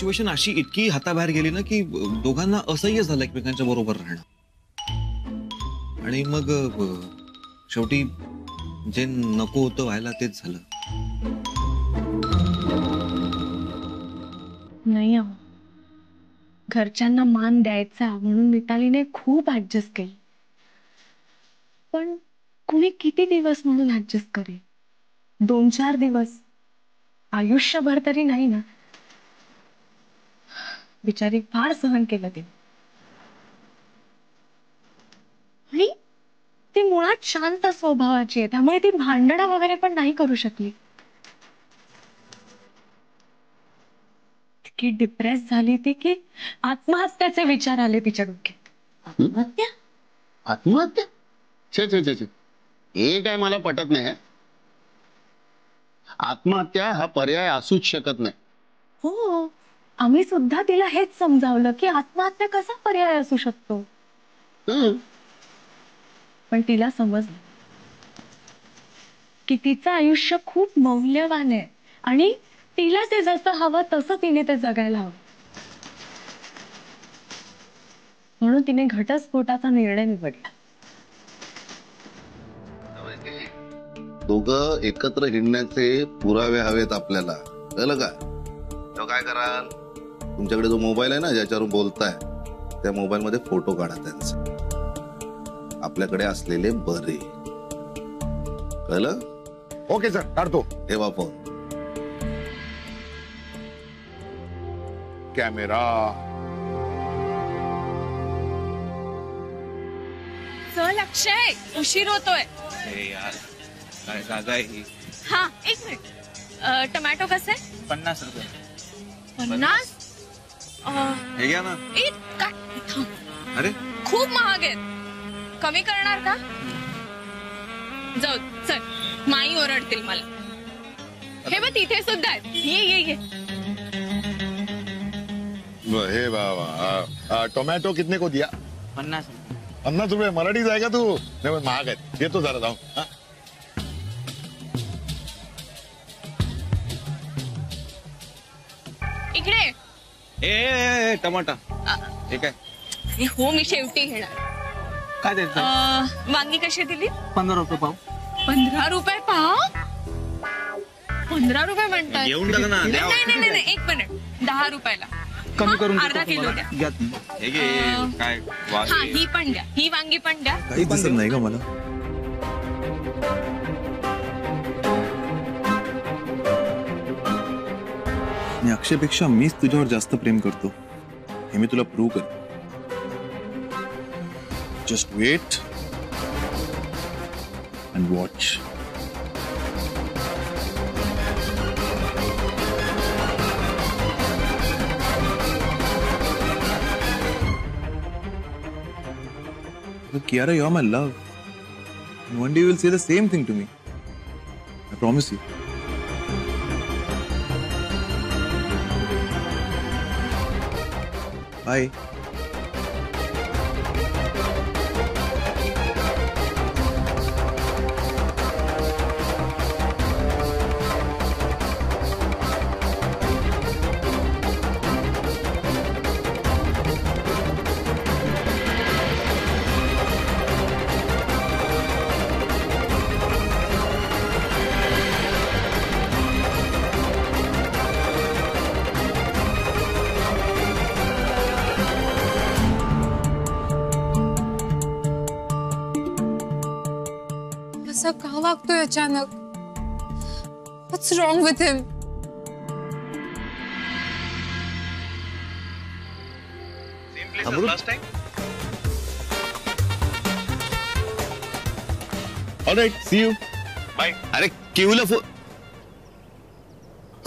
Situation अशी इतकी हाताबाहेर गेली ना की दोघांना असह्य झालं एकमेकांच्या बरोबर राहणं. आणि मग शेवटी जे नको होतं व्हायला तेच झालं. नाही अहो, घरच्यांना मान द्यायचा म्हणून मितालीने खूप ऍडजस्ट केली. पण कुणी किती दिवस म्हणून ऍडजस्ट करेल? 2-4 दिवस, आयुष्यभर तरी नाही ना. बिचारी फार सहन केलं तिने. आणि ती मुळात शांत स्वभावाची आहे, त्यामुळे ती भांडणं वगैरे पण नाही करू शकली. इतकी डिप्रेस झाली ती की आत्महत्याचे विचार आले तिच्या डोक्यात. आत्महत्या? आत्महत्या? छे छे छे छे, हे काय मला पटत नाही. आत्महत्या हा पर्याय असूच शकत नाही. हो, आम्ही सुद्धा तिला हेच समजावलं की आत्महत्या कसा पर्याय असू शकतो. पण तिला समजलं की तिचं आयुष्य खूप मौल्यवान आहे आणि तिला ते जसं हवं तसं तिने ते जगायला हवं. म्हणून तिने घटस्फोटाचा निर्णय निवडला. दोघं एकत्र हिंडण्याचे पुरावे हवेत आपल्याला, कळलं का? तो काय कराल, तुमच्याकडे जो मोबाईल आहे ना ज्याच्यावरून बोलताय त्या मोबाईल मध्ये फोटो काढा त्यांचे, आपल्याकडे असलेले बरे. कळलं? ओके सर, काढतो. ठेवा फोन. कॅमेरा. चल अक्षय, उशीर होतोय. यार काय जागा आहे ही. हा, 1 मिनिट. टोमॅटो कसे? 50 रुपये. 50? हे घ्या ना. अरे खूप महाग आहेत, कमी करणार का? जाऊ चल, माई ओरडतील मला. हे बघ तिथे सुद्धा आहेत. ये. हे बाबा, टोमॅटो कितने को दिया? 50. 50 रुपये. मराठी जाएगा तू? नाही पण महाग आहेत. येतो जरा जाऊन. इकडे ए टमाटा. ठीक आहे. हो, मी शेवटी घेणार. काय देत? वांगी कशी दिली? 15 रुपये पाव. 15 रुपये पाव? 15 रुपये म्हणतात. घेऊन टाका ना. नाही, 1 मिनिट. 10 रुपयाला कमी करून अर्धा किलो द्या. हे घे. काय हा, ही पण द्या. ही वांगी पण द्या. काही दिसत नाही का मला? मी अक्षयपेक्षा मीच तुझ्यावर जास्त प्रेम करतो, हे मी तुला प्रूव्ह कर. Just wait and watch. Kiara, you're my love. And one day you will say the same thing to me. I promise you. Bye. असं का वागतोय अचानक? What's wrong with him? All right, see you. Bye. अरे केवलं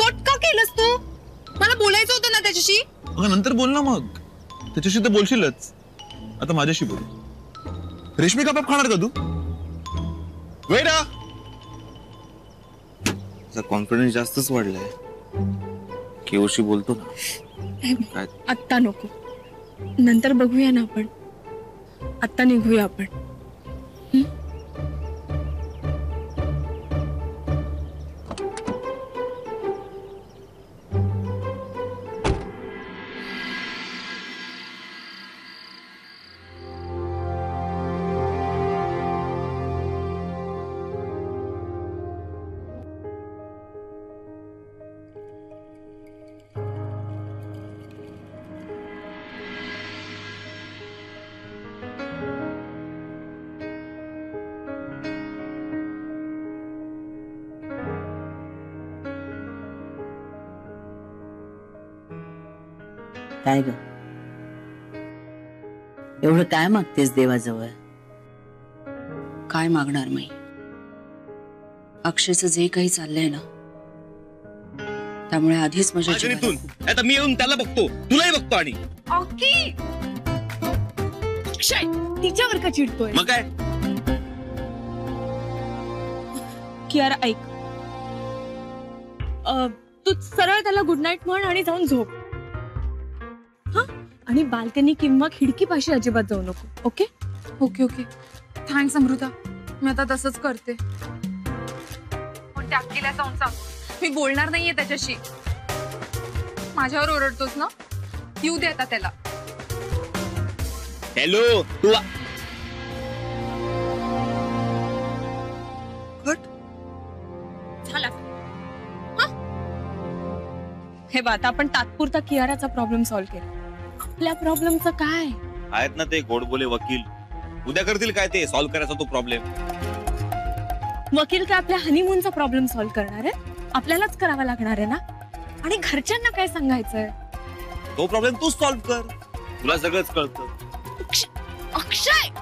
cut का केलंस तू? मला बोलायचं होतं ना त्याच्याशी. नंतर बोल ना मग. त्याच्याशी तर बोलशीलच. आता माझ्याशी बोल. रेशमी कबाब खाणार का तू? वेडा. कॉन्फिडन्स जास्तच वाढलाय. केवशी बोलतो ना. काय? आत्ता नको, नंतर बघूया ना आपण. आत्ता निघूया आपण. काय ग, एवढं काय मागतेस देवाजवळ? काय मागणार माई? अक्षयचं जे काही चाललंय ना, त्यामुळे आधीच माझ्या जीवाला आता मी येऊन त्याला बघतो, तुलाही बघतो. आणि ओके अक्षय तिच्यावर का चिडतोय? मग काय? कियारा ऐक, तू सरळ त्याला गुड नाईट म्हण आणि जाऊन झोप. हा, आणि बाल्कनी किंवा खिडकीपाशी अजिबात जाऊ नको. Okay okay okay, thanks Amrita. मी आता तसंच करते. पण त्या अक्कीला जाऊन सांग, मी बोलणार नाहीये त्याच्याशी. माझ्यावर ओरडतोस ना, येऊ दे आता त्याला. हॅलो, तू झाला. हे बात आपण तात्पुरता कियाराचा प्रॉब्लेम सॉल्व्ह केला. आपल्या प्रॉब्लेमचं काय? आहेत ना ते गोडबोले वकील, उद्या करतील काय ते सॉल्व्ह करायचा तो प्रॉब्लेम. वकील काय आपल्या हनीमूनचा प्रॉब्लेम सॉल्व्ह करणार आहे? आपल्यालाच करावा लागणार आहे ना. आणि घरच्यांना काय सांगायचंय? तो प्रॉब्लेम तूच सॉल्व्ह कर, तुला सगळंच कळतं. अक्षय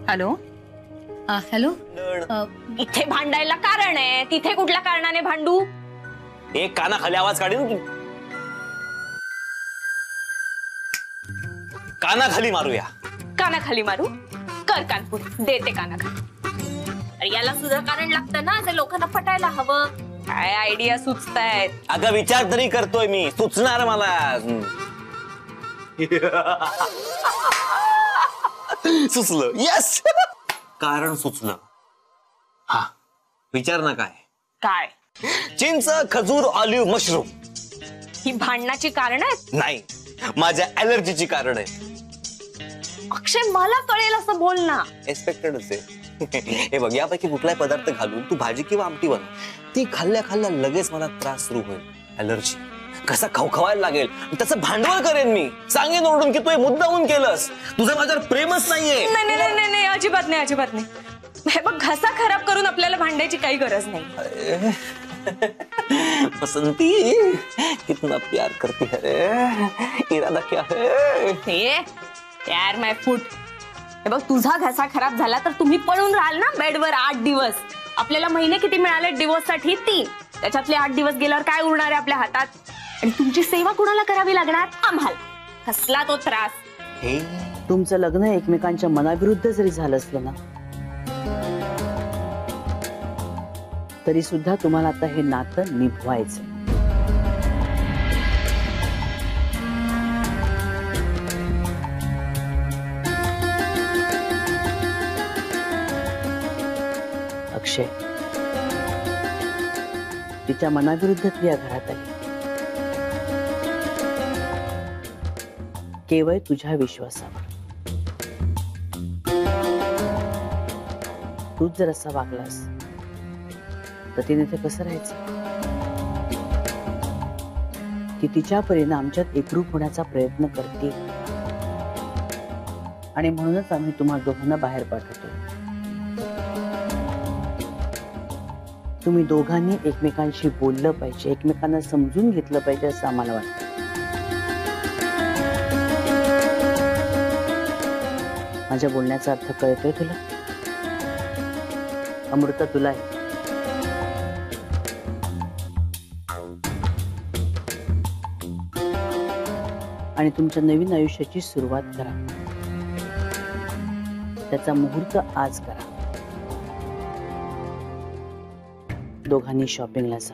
हॅलो. हॅलो. इथे भांडायला कारण आहे, तिथे कुठल्या कारणाने भांडू? एक कानाखाली आवाज काढीन की कानाखाली मारूया. कानाखाली मारू? कर कानपुडी, देते कानाखाली. अरे याला सुद्धा कारण लागतं ना, जे लोकांना पटायला हवं. काय आयडिया सुचतायत? अगं विचार तरी करतोय मी, सुचणार मला. सुचलं. यस, कारण सुचलं. हा, विचार ना. काय काय? चिंच, खजूर, ऑलिव्ह, मशरूम. ही भांडणाची कारण आहेत? नाही, माझ्या ॲलर्जीची कारण आहे. अक्षय मला कळेल असं बोल ना. एक्सपेक्टेडच आहे. हे बघ, यापैकी कुठलाही पदार्थ घालून तू भाजी किंवा आमटी बन, ती खाल्ल्या खाल्ल्या लगेच मला त्रास सुरू होईल. ॲलर्जी, कसा खवखवायला लागेल, त्याचं भांडवल करेन मी. सांगेन ओरडून की तू हे मुद्दामून केलंस, तुझं माझ्यावर प्रेमच नाहीये. नाही नाही नाही नाही, अजिबात नाही, अजिबात नाही. हे बघ, घसा खराब करून आपल्याला भांडायची काही गरज नाही. बसंती, कितना प्यार करती है रे, इरादा क्या है? हे यार माय फूट. हे बघ, तुझा घसा खराब झाला तर तुम्ही पळून राहाल ना बेडवर 8 दिवस. आपल्याला महिने किती मिळाले डिवोर्स साठी? 3. त्याच्यातले 8 दिवस गेल्यावर काय उरणार आहे आपल्या हातात? आणि तुमची सेवा कुणाला करावी लागणार? आम्हाला. कसला तो त्रास. तुमचं लग्न एकमेकांच्या मनाविरुद्ध जरी झालं असलं ना, तरी सुद्धा तुम्हाला आता हे नातं निभवायचं. अक्षय, तिच्या मनाविरुद्ध ती या घरात आली, केवळ तुझ्या विश्वासावर. तूच जर असा वागलास तर तिने ते कसं राहायचं? ती तिच्या परीने आमच्यात एकरूप होण्याचा प्रयत्न करते, आणि म्हणूनच आम्ही तुम्हा दोघांना बाहेर पाठवतो. तुम्ही दोघांनी एकमेकांशी बोललं पाहिजे, एकमेकांना समजून घेतलं पाहिजे असं आम्हाला वाटतं. माझ्या बोलण्याचा अर्थ कळतोय तुला? अमृता, तुला आहे. आणि तुमच्या नवीन आयुष्याची सुरुवात करा. त्याचा मुहूर्त आज करा. दोघांनी शॉपिंगला जा.